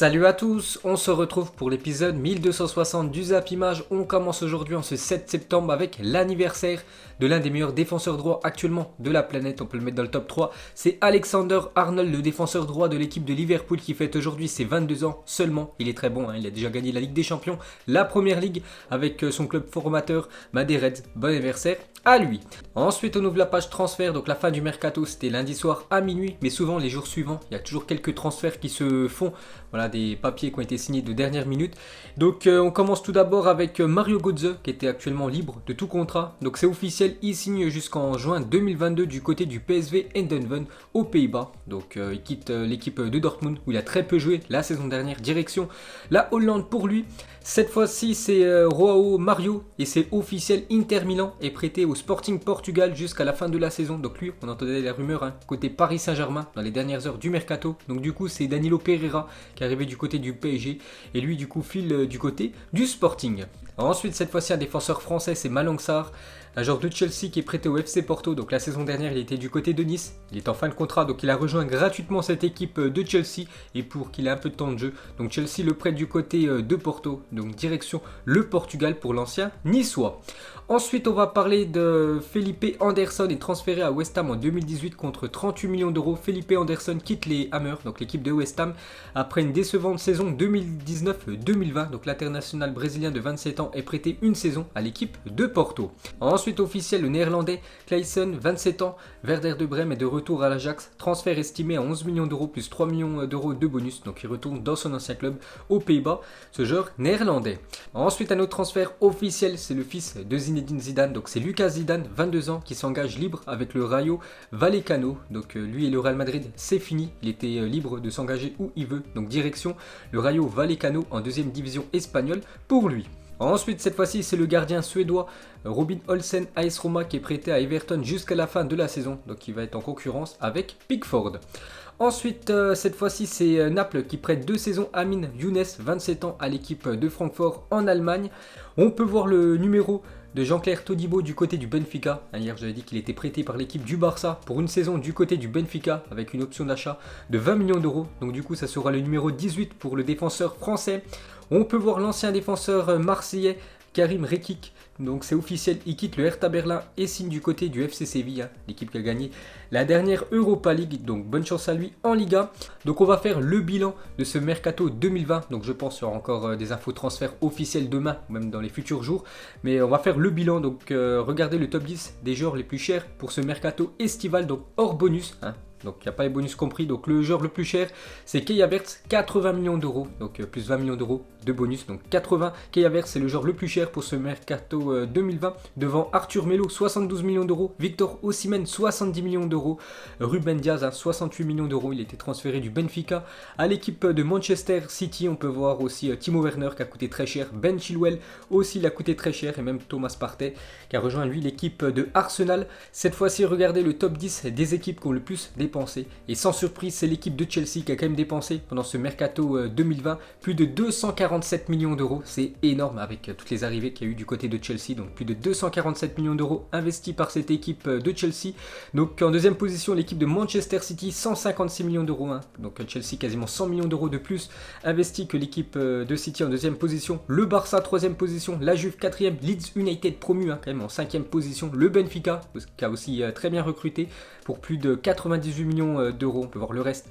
Salut à tous, on se retrouve pour l'épisode 1260 du Zap Image. On commence aujourd'hui en ce 7 septembre avec l'anniversaire de l'un des meilleurs défenseurs droits actuellement de la planète. On peut le mettre dans le top 3. C'est Alexander Arnold, le défenseur droit de l'équipe de Liverpool qui fête aujourd'hui ses 22 ans seulement. Il est très bon, il a déjà gagné la Ligue des Champions, la Première Ligue avec son club formateur des Reds. Bon anniversaire à lui. Ensuite on ouvre la page transfert, donc la fin du mercato c'était lundi soir à minuit, mais souvent les jours suivants il y a toujours quelques transferts qui se font. Voilà, des papiers qui ont été signés de dernière minute. Donc on commence tout d'abord avec Mario Götze qui était actuellement libre de tout contrat. Donc c'est officiel, il signe jusqu'en juin 2022 du côté du PSV Eindhoven aux Pays-Bas. Donc il quitte l'équipe de Dortmund où il a très peu joué la saison dernière, direction la Hollande pour lui. Cette fois-ci c'est João Mario et c'est officiel, Inter Milan est prêté au Sporting Portugal jusqu'à la fin de la saison. Donc lui, on entendait les rumeurs côté Paris Saint-Germain dans les dernières heures du mercato. Donc du coup c'est Danilo Pereira qui est arrivé du côté du PSG et lui du coup file du côté du Sporting. Ensuite cette fois-ci un défenseur français, c'est Malang Sarr, un joueur de Chelsea qui est prêté au FC Porto. Donc la saison dernière il était du côté de Nice, il est en fin de contrat donc il a rejoint gratuitement cette équipe de Chelsea et pour qu'il ait un peu de temps de jeu. Donc Chelsea le prête du côté de Porto, donc direction le Portugal pour l'ancien niçois. Ensuite on va parler de Felipe Anderson, est transféré à West Ham en 2018 contre 38 millions d'euros. Felipe Anderson quitte les Hammers, donc l'équipe de West Ham, après une décevante saison 2019-2020. Donc l'international brésilien de 27 ans est prêté une saison à l'équipe de Porto. Ensuite officiel, le néerlandais Klaassen, 27 ans, Werder de Brême est de retour à l'Ajax. Transfert estimé à 11 millions d'euros plus 3 millions d'euros de bonus. Donc il retourne dans son ancien club aux Pays-Bas, ce joueur néerlandais. Ensuite un autre transfert officiel, c'est le fils de Zinedine Zidane. Donc c'est Lucas Zidane, 22 ans, qui s'engage libre avec le Rayo Vallecano. Donc lui et le Real Madrid, c'est fini. Il était libre de s'engager où il veut. Donc direction le Rayo Vallecano en deuxième division espagnole pour lui. Ensuite, cette fois-ci, c'est le gardien suédois Robin Olsen AS Roma qui est prêté à Everton jusqu'à la fin de la saison. Donc il va être en concurrence avec Pickford. Ensuite, cette fois-ci, c'est Naples qui prête 2 saisons Amin Younes, 27 ans, à l'équipe de Francfort en Allemagne. On peut voir le numéro de Jean-Claire Todibo du côté du Benfica. Hier, j'avais dit qu'il était prêté par l'équipe du Barça pour une saison du côté du Benfica avec une option d'achat de 20 millions d'euros. Donc du coup, ça sera le numéro 18 pour le défenseur français. On peut voir l'ancien défenseur marseillais Karim Rekik. Donc c'est officiel, il quitte le Hertha Berlin et signe du côté du FC Séville, l'équipe qui a gagné la dernière Europa League. Donc bonne chance à lui en Liga. Donc on va faire le bilan de ce mercato 2020. Donc je pense qu'il y aura encore des infos transferts officiels demain, ou même dans les futurs jours. Mais on va faire le bilan, donc regardez le top 10 des joueurs les plus chers pour ce mercato estival, donc hors bonus. Donc il n'y a pas les bonus compris. Donc le joueur le plus cher c'est Kai Havertz, 80 millions d'euros. Donc plus 20 millions d'euros de bonus. Donc 80. Kai Havertz c'est le joueur le plus cher pour ce mercato 2020. Devant Arthur Melo, 72 millions d'euros. Victor Osimhen, 70 millions d'euros. Ruben Diaz, 68 millions d'euros. Il a été transféré du Benfica à l'équipe de Manchester City. On peut voir aussi Timo Werner qui a coûté très cher. Ben Chilwell aussi il a coûté très cher. Et même Thomas Partey qui a rejoint lui l'équipe de Arsenal. Cette fois-ci regardez le top 10 des équipes qui ont le plus dépensé. Et sans surprise, c'est l'équipe de Chelsea qui a quand même dépensé pendant ce mercato 2020 plus de 247 millions d'euros. C'est énorme avec toutes les arrivées qu'il y a eu du côté de Chelsea. Donc plus de 247 millions d'euros investis par cette équipe de Chelsea. Donc en deuxième position, l'équipe de Manchester City, 156 millions d'euros. Donc Chelsea quasiment 100 millions d'euros de plus investis que l'équipe de City en deuxième position. Le Barça, troisième position. La Juve, quatrième. Leeds United promu quand même en cinquième position. Le Benfica qui a aussi très bien recruté pour plus de 98 millions d'euros. On peut voir le reste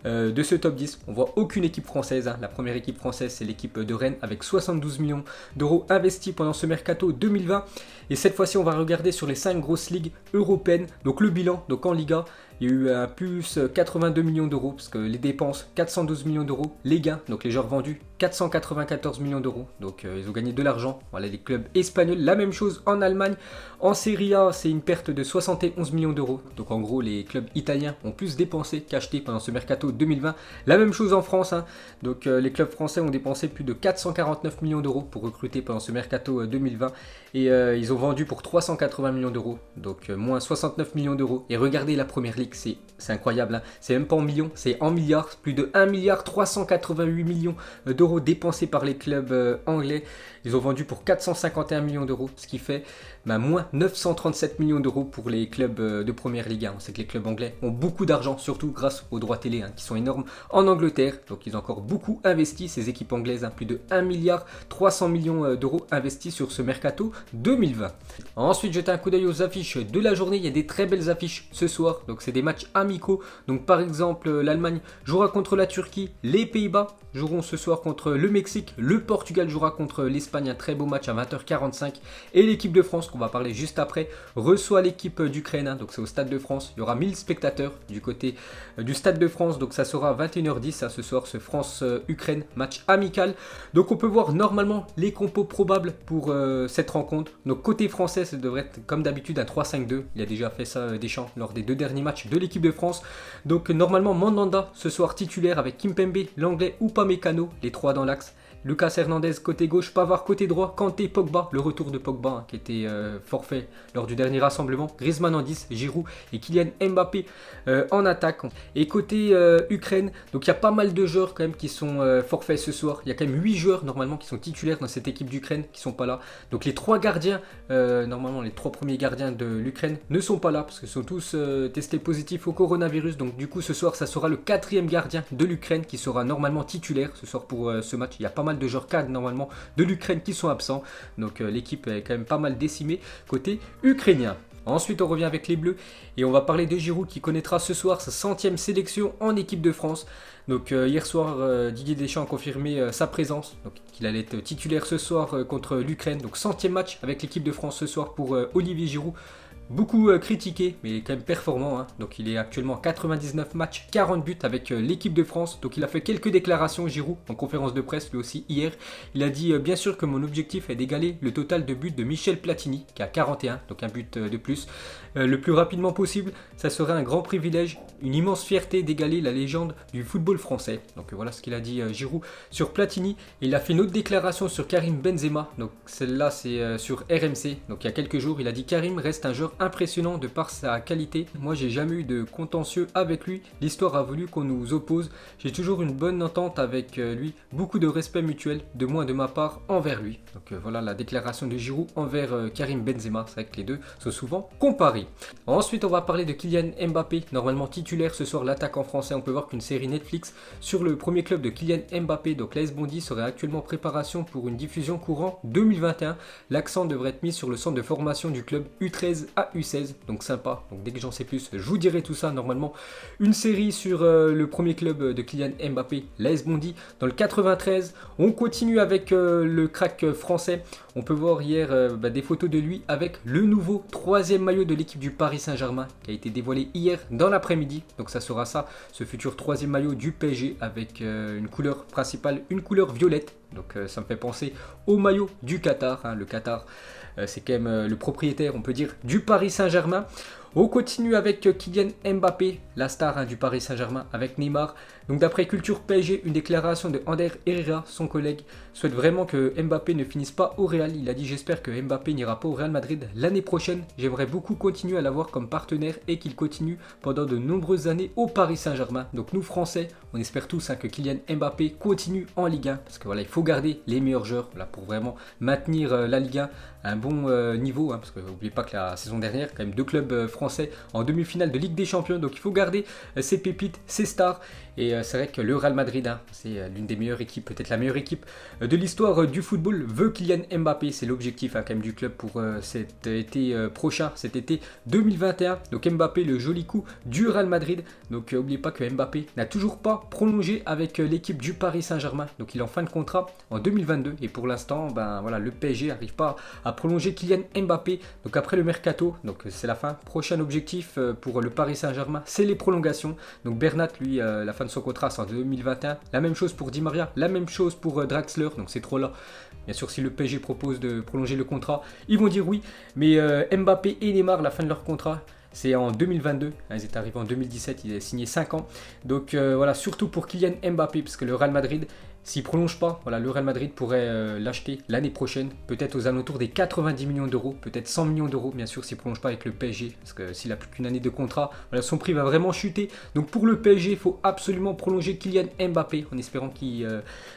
de ce top 10. On voit aucune équipe française. La première équipe française, c'est l'équipe de Rennes avec 72 millions d'euros investis pendant ce mercato 2020. Et cette fois-ci, on va regarder sur les 5 grosses ligues européennes. Donc le bilan, donc en Liga, il y a eu un plus 82 millions d'euros parce que les dépenses 412 millions d'euros, les gains, donc les joueurs vendus 494 millions d'euros, donc ils ont gagné de l'argent. Voilà les clubs espagnols, la même chose en Allemagne. En Serie A, c'est une perte de 71 millions d'euros, donc en gros les clubs italiens ont plus dépensé qu'acheté pendant ce mercato 2020. La même chose en France, donc les clubs français ont dépensé plus de 449 millions d'euros pour recruter pendant ce mercato 2020 et ils ont vendu pour 380 millions d'euros, donc moins 69 millions d'euros. Et regardez la première ligue, c'est incroyable, c'est même pas en millions, c'est en milliards, plus de 1 milliard 388 millions d'euros d'euros dépensés par les clubs anglais. Ils ont vendu pour 451 millions d'euros, ce qui fait moins 937 millions d'euros pour les clubs de première ligue. On sait que les clubs anglais ont beaucoup d'argent, surtout grâce aux droits télé qui sont énormes en Angleterre. Donc ils ont encore beaucoup investi, ces équipes anglaises, plus de 1 milliard 300 millions d'euros investis sur ce mercato 2020. Ensuite, jetez un coup d'œil aux affiches de la journée. Il y a des très belles affiches ce soir. Donc c'est des matchs amicaux. Donc par exemple, l'Allemagne jouera contre la Turquie, les Pays-Bas joueront ce soir contre le Mexique, le Portugal jouera contre l'Espagne, un très beau match à 20h45 et l'équipe de France, qu'on va parler juste après, reçoit l'équipe d'Ukraine, donc c'est au Stade de France. Il y aura 1000 spectateurs du côté du Stade de France, donc ça sera à 21h10 ce soir, ce France-Ukraine, match amical. Donc on peut voir normalement les compos probables pour cette rencontre. Donc côté français, ça devrait être comme d'habitude un 3-5-2, il a déjà fait ça Deschamps lors des 2 derniers matchs de l'équipe de France. Donc normalement Mandanda ce soir titulaire avec Kimpembe, l'anglais ou Upamecano, les 3 dans l'axe. Lucas Hernandez côté gauche, Pavard côté droit, Kanté, Pogba, le retour de Pogba qui était forfait lors du dernier rassemblement, Griezmann en 10, Giroud et Kylian Mbappé en attaque. Et côté Ukraine, donc il y a pas mal de joueurs quand même qui sont forfaits ce soir. Il y a quand même 8 joueurs normalement qui sont titulaires dans cette équipe d'Ukraine qui sont pas là. Donc les 3 gardiens, normalement les 3 premiers gardiens de l'Ukraine ne sont pas là parce qu'ils sont tous testés positifs au coronavirus. Donc du coup ce soir ça sera le 4e gardien de l'Ukraine qui sera normalement titulaire ce soir pour ce match. Il y a pas mal de joueurs cadres normalement de l'Ukraine qui sont absents. Donc l'équipe est quand même pas mal décimée côté ukrainien. Ensuite, on revient avec les Bleus et on va parler de Giroud qui connaîtra ce soir sa 100e sélection en équipe de France. Donc hier soir, Didier Deschamps a confirmé sa présence, donc qu'il allait être titulaire ce soir contre l'Ukraine. Donc 100e match avec l'équipe de France ce soir pour Olivier Giroud. Beaucoup critiqué, mais quand même performant. Donc il est actuellement 99 matchs, 40 buts avec l'équipe de France. Donc il a fait quelques déclarations, Giroud, en conférence de presse, lui aussi hier. Il a dit bien sûr que mon objectif est d'égaler le total de buts de Michel Platini, qui a 41, donc un but de plus. Le plus rapidement possible, ça serait un grand privilège, une immense fierté d'égaler la légende du football français. Donc voilà ce qu'il a dit Giroud sur Platini. Il a fait une autre déclaration sur Karim Benzema. Donc celle-là c'est sur RMC. Donc il y a quelques jours, il a dit Karim reste un joueur impressionnant de par sa qualité. Moi j'ai jamais eu de contentieux avec lui. L'histoire a voulu qu'on nous oppose. J'ai toujours une bonne entente avec lui. Beaucoup de respect mutuel de moi de ma part envers lui. Donc voilà la déclaration de Giroud envers Karim Benzema. C'est vrai que les deux sont souvent comparés. Ensuite on va parler de Kylian Mbappé. Normalement titulaire ce soir l'attaquant français. On peut voir qu'une série Netflix sur le premier club de Kylian Mbappé, donc l'AS Bondy, serait actuellement en préparation pour une diffusion courant 2021. L'accent devrait être mis sur le centre de formation du club U13 à U16, donc sympa. Donc dès que j'en sais plus, je vous dirai tout ça. Normalement, une série sur le premier club de Kylian Mbappé, l'AS Bondy, dans le 93. On continue avec le crack français. On peut voir hier des photos de lui avec le nouveau 3e maillot de l'équipe du Paris Saint-Germain qui a été dévoilé hier dans l'après-midi. Donc ça sera ça, ce futur 3e maillot du PSG avec une couleur principale, une couleur violette. Donc ça me fait penser au maillot du Qatar. Le Qatar, c'est quand même le propriétaire, on peut dire, du Paris Saint-Germain. On continue avec Kylian Mbappé, la star du Paris Saint-Germain, avec Neymar. Donc d'après Culture PSG, une déclaration de Ander Herrera, son collègue, souhaite vraiment que Mbappé ne finisse pas au Real. Il a dit: j'espère que Mbappé n'ira pas au Real Madrid l'année prochaine. J'aimerais beaucoup continuer à l'avoir comme partenaire et qu'il continue pendant de nombreuses années au Paris Saint-Germain. Donc nous Français, on espère tous que Kylian Mbappé continue en Ligue 1 parce que voilà, il faut garder les meilleurs joueurs pour vraiment maintenir la Ligue 1 à un bon niveau, parce que n'oubliez pas que la saison dernière, quand même 2 clubs français en demi-finale de Ligue des Champions. Donc il faut garder ces pépites, ces stars. Et c'est vrai que le Real Madrid, c'est l'une des meilleures équipes, peut-être la meilleure équipe de l'histoire du football, veut Kylian Mbappé. C'est l'objectif quand même du club pour cet été prochain, cet été 2021. Donc Mbappé, le joli coup du Real Madrid. Donc n'oubliez pas que Mbappé n'a toujours pas prolongé avec l'équipe du Paris Saint-Germain. Donc il est en fin de contrat en 2022. Et pour l'instant, voilà, le PSG n'arrive pas à prolonger Kylian Mbappé. Donc après le mercato, donc c'est la fin. Prochain objectif pour le Paris Saint-Germain, c'est les prolongations. Donc Bernat, lui, la fin de son contrat c'est en 2021. La même chose pour Di Maria, la même chose pour Draxler. Donc c'est trop là. Bien sûr, si le PSG propose de prolonger le contrat, ils vont dire oui. Mais Mbappé et Neymar, la fin de leur contrat, c'est en 2022, ils étaient arrivés en 2017, ils avaient signé 5 ans. Donc voilà, surtout pour Kylian Mbappé, parce que le Real Madrid, S'il prolonge pas, voilà, le Real Madrid pourrait l'acheter l'année prochaine, peut-être aux alentours des 90 millions d'euros, peut-être 100 millions d'euros, bien sûr, s'il prolonge pas avec le PSG, parce que s'il a plus qu'une année de contrat, voilà, son prix va vraiment chuter. Donc pour le PSG, il faut absolument prolonger Kylian Mbappé, en espérant qu'il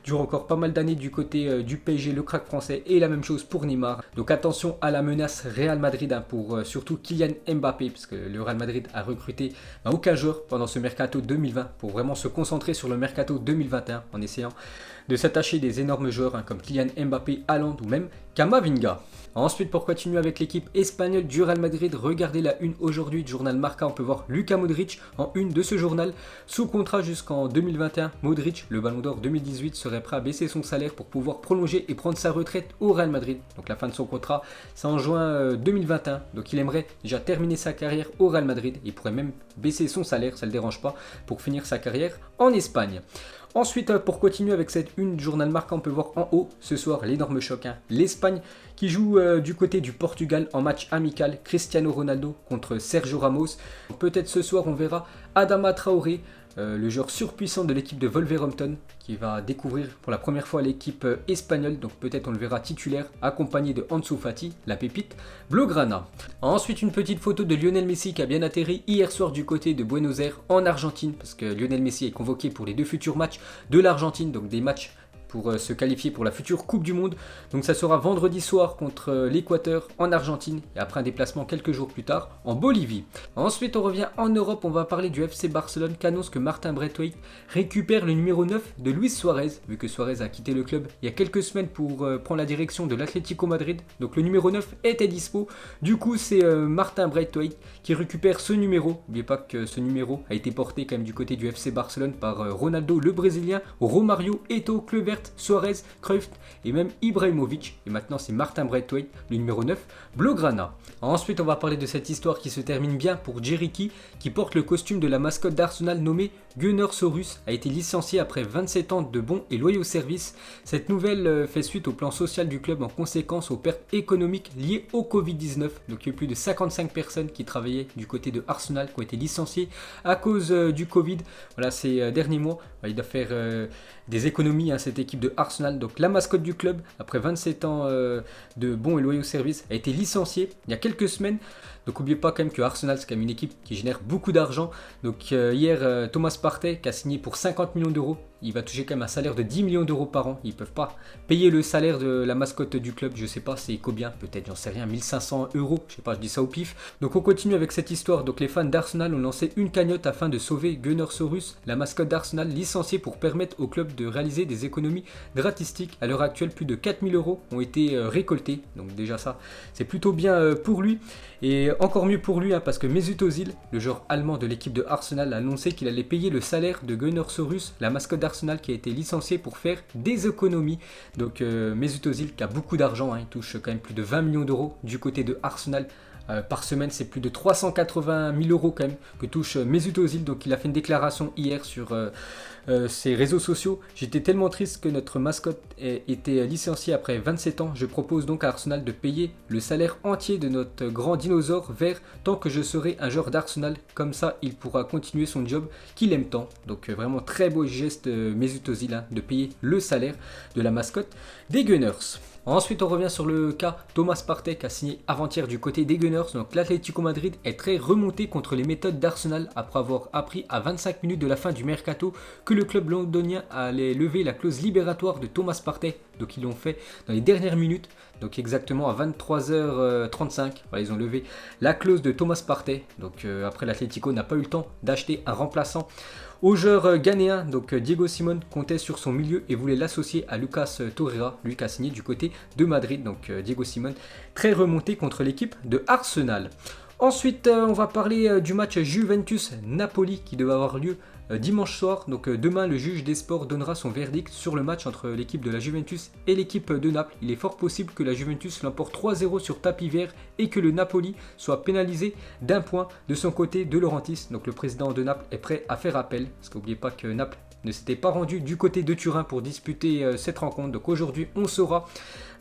dure encore pas mal d'années du côté du PSG, le crack français, et la même chose pour Neymar. Donc attention à la menace Real Madrid hein, pour surtout Kylian Mbappé, parce que le Real Madrid a recruté aucun joueur pendant ce mercato 2020 pour vraiment se concentrer sur le mercato 2021 en essayant de s'attacher des énormes joueurs hein, comme Kylian Mbappé, Haaland ou même Camavinga. Ensuite, pour continuer avec l'équipe espagnole du Real Madrid, regardez la une aujourd'hui du journal Marca, on peut voir Luka Modric en une de ce journal. Sous contrat jusqu'en 2021, Modric, le Ballon d'Or 2018, serait prêt à baisser son salaire pour pouvoir prolonger et prendre sa retraite au Real Madrid. Donc la fin de son contrat, c'est en juin 2021. Donc il aimerait déjà terminer sa carrière au Real Madrid. Il pourrait même baisser son salaire, ça ne le dérange pas, pour finir sa carrière en Espagne. Ensuite, pour continuer avec cette une du journal Marca, on peut voir en haut ce soir l'énorme choc. Hein. L'Espagne qui joue du côté du Portugal en match amical. Cristiano Ronaldo contre Sergio Ramos. Peut-être ce soir on verra Adama Traoré, le joueur surpuissant de l'équipe de Wolverhampton, qui va découvrir pour la première fois l'équipe espagnole. Donc peut-être on le verra titulaire, accompagné de Ansu Fati, la pépite Blaugrana. Ensuite, une petite photo de Lionel Messi qui a bien atterri hier soir du côté de Buenos Aires en Argentine, parce que Lionel Messi est convoqué pour les 2 futurs matchs de l'Argentine, donc des matchs pour se qualifier pour la future Coupe du Monde. Donc ça sera vendredi soir contre l'Équateur en Argentine et après un déplacement quelques jours plus tard en Bolivie. Ensuite on revient en Europe, on va parler du FC Barcelone qui annonce que Martin Braithwaite récupère le numéro 9 de Luis Suarez, vu que Suarez a quitté le club il y a quelques semaines pour prendre la direction de l'Atlético Madrid. Donc le numéro 9 était dispo, du coup c'est Martin Braithwaite qui récupère ce numéro. N'oubliez pas que ce numéro a été porté quand même du côté du FC Barcelone par Ronaldo le Brésilien, Romario, Eto'o, Kluivert, Suarez, Cruyff et même Ibrahimovic. Et maintenant c'est Martin Braithwaite, le numéro 9, Blaugrana. Ensuite on va parler de cette histoire qui se termine bien pour Jerry Key, qui porte le costume de la mascotte d'Arsenal nommée Gunnersaurus, a été licencié après 27 ans de bons et loyaux services. Cette nouvelle fait suite au plan social du club en conséquence aux pertes économiques liées au Covid-19. Donc il y a eu plus de 55 personnes qui travaillaient du côté de Arsenal qui ont été licenciées à cause du Covid. Voilà, ces derniers mois, il doit faire des économies à cette équipe de Arsenal. Donc la mascotte du club, après 27 ans de bons et loyaux services, a été licenciée il y a quelques semaines. Donc n'oubliez pas quand même que Arsenal c'est quand même une équipe qui génère beaucoup d'argent. Donc hier Thomas Partey qui a signé pour 50 millions d'euros. Il va toucher quand même un salaire de 10 millions d'euros par an. Ils ne peuvent pas payer le salaire de la mascotte du club. Je ne sais pas c'est combien, peut-être j'en sais rien, 1500 euros. Je sais pas, je dis ça au pif. Donc on continue avec cette histoire. Donc les fans d'Arsenal ont lancé une cagnotte afin de sauver Gunnersaurus, la mascotte d'Arsenal licenciée pour permettre au club de réaliser des économies drastiques. À l'heure actuelle, plus de 4000 euros ont été récoltés. Donc déjà ça, c'est plutôt bien pour lui. Et encore mieux pour lui parce que Mesut Özil, le joueur allemand de l'équipe de Arsenal, a annoncé qu'il allait payer le salaire de Gunnersaurus, la mascotte d'Arsenal qui a été licenciée pour faire des économies. Donc Mesut Özil qui a beaucoup d'argent, il touche quand même plus de 20 millions d'euros du côté de Arsenal. Par semaine, c'est plus de 380 000 euros quand même que touche Mesut Özil. Donc il a fait une déclaration hier sur ses réseaux sociaux. J'étais tellement triste que notre mascotte ait été licenciée après 27 ans. Je propose donc à Arsenal de payer le salaire entier de notre grand dinosaure vert tant que je serai un joueur d'Arsenal. Comme ça, il pourra continuer son job qu'il aime tant. Donc vraiment très beau geste Mesut Özil de payer le salaire de la mascotte des Gunners. Ensuite, on revient sur le cas Thomas Partey qui a signé avant-hier du côté des Gunners. Donc l'Atlético Madrid est très remonté contre les méthodes d'Arsenal après avoir appris à 25 minutes de la fin du mercato que le club londonien allait lever la clause libératoire de Thomas Partey. Donc ils l'ont fait dans les dernières minutes, donc exactement à 23h35. Voilà, ils ont levé la clause de Thomas Partey. Donc après l'Atlético n'a pas eu le temps d'acheter un remplaçant au joueur ghanéen. Donc Diego Simon comptait sur son milieu et voulait l'associer à Lucas Torreira, lui qui a signé du côté de Madrid. Donc Diego Simon très remonté contre l'équipe de Arsenal. Ensuite, on va parler du match Juventus-Napoli qui devait avoir lieu dimanche soir. Donc demain, le juge des sports donnera son verdict sur le match entre l'équipe de la Juventus et l'équipe de Naples. Il est fort possible que la Juventus l'emporte 3-0 sur tapis vert et que le Napoli soit pénalisé d'un point de son côté de Laurentiis. Donc le président de Naples est prêt à faire appel. Parce qu'oubliez pas que Naples ne s'était pas rendu du côté de Turin pour disputer cette rencontre. Donc aujourd'hui, on saura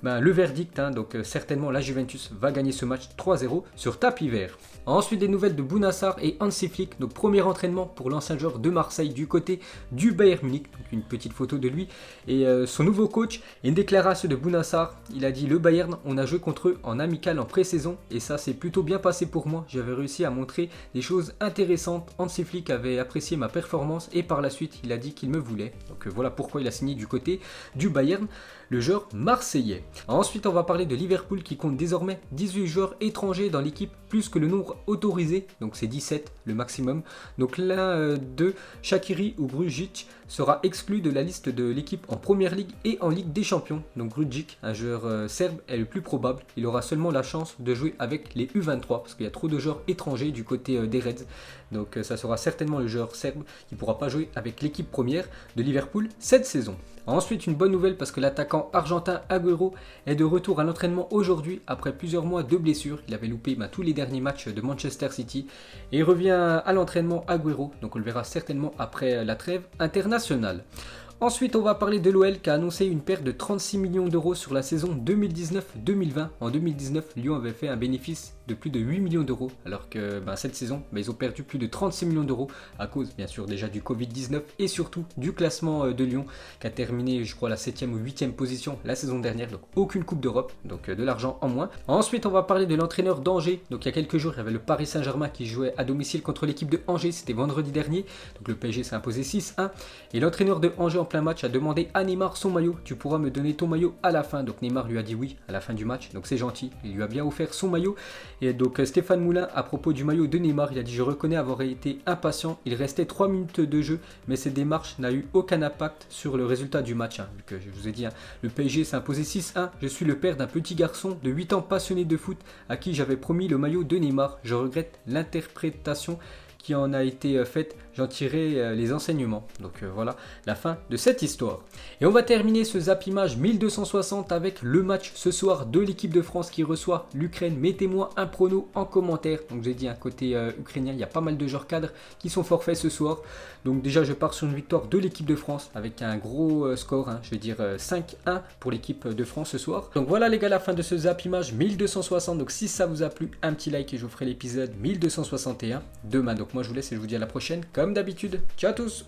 le verdict, hein, donc certainement la Juventus va gagner ce match 3-0 sur tapis vert. Ensuite des nouvelles de Bouna Sarr et Hansi Flick, donc premier entraînement pour l'ancien joueur de Marseille du côté du Bayern Munich, donc une petite photo de lui et son nouveau coach, et une déclaration de Bouna Sarr. Il a dit: le Bayern, on a joué contre eux en amical en pré-saison et ça s'est plutôt bien passé pour moi, j'avais réussi à montrer des choses intéressantes. Hansi Flick avait apprécié ma performance et par la suite il a dit qu'il me voulait, donc voilà pourquoi il a signé du côté du Bayern, le joueur marseillais. Ensuite on va parler de Liverpool qui compte désormais 18 joueurs étrangers dans l'équipe, plus que le nombre autorisé, donc c'est 17 le maximum. Donc l'un de Shaqiri ou Grujic sera exclu de la liste de l'équipe en Première Ligue et en Ligue des Champions. Donc Grujic, un joueur serbe, est le plus probable. Il aura seulement la chance de jouer avec les U23 parce qu'il y a trop de joueurs étrangers du côté des Reds. Donc ça sera certainement le joueur serbe qui ne pourra pas jouer avec l'équipe première de Liverpool cette saison. Ensuite, une bonne nouvelle parce que l'attaquant argentin Agüero est de retour à l'entraînement aujourd'hui après plusieurs mois de blessure. Il avait loupé tous les derniers matchs de Manchester City et il revient à l'entraînement Agüero. Donc on le verra certainement après la trêve internationale. Ensuite, on va parler de l'OL qui a annoncé une perte de 36 millions d'euros sur la saison 2019-2020. En 2019, Lyon avait fait un bénéfice de plus de 8 millions d'euros, alors que cette saison, ils ont perdu plus de 36 millions d'euros à cause, bien sûr, déjà du Covid-19 et surtout du classement de Lyon qui a terminé, je crois, la 7e ou 8e position la saison dernière. Donc, aucune Coupe d'Europe, donc de l'argent en moins. Ensuite, on va parler de l'entraîneur d'Angers. Donc, il y a quelques jours, il y avait le Paris Saint-Germain qui jouait à domicile contre l'équipe de Angers. C'était vendredi dernier. Donc, le PSG s'est imposé 6-1. Et l'entraîneur de Angers en plein match a demandé à Neymar son maillot. Tu pourras me donner ton maillot à la fin. Donc Neymar lui a dit oui à la fin du match. Donc c'est gentil. Il lui a bien offert son maillot. Et donc Stéphane Moulin, à propos du maillot de Neymar, il a dit: je reconnais avoir été impatient. Il restait 3 minutes de jeu, mais cette démarche n'a eu aucun impact sur le résultat du match. Vu que je vous ai dit, le PSG s'est imposé 6-1. Je suis le père d'un petit garçon de 8 ans passionné de foot à qui j'avais promis le maillot de Neymar. Je regrette l'interprétation qui en a été faite, j'en tirerai les enseignements. Donc voilà la fin de cette histoire. Et on va terminer ce Zap Image 1260 avec le match ce soir de l'équipe de France qui reçoit l'Ukraine. Mettez-moi un prono en commentaire. Donc j'ai dit, côté ukrainien, il y a pas mal de joueurs cadres qui sont forfaits ce soir. Donc déjà je pars sur une victoire de l'équipe de France avec un gros score, je vais dire 5-1 pour l'équipe de France ce soir. Donc voilà les gars, la fin de ce Zap Image 1260. Donc si ça vous a plu, un petit like et je vous ferai l'épisode 1261 demain. Donc moi je vous laisse et je vous dis à la prochaine comme d'habitude. Ciao à tous.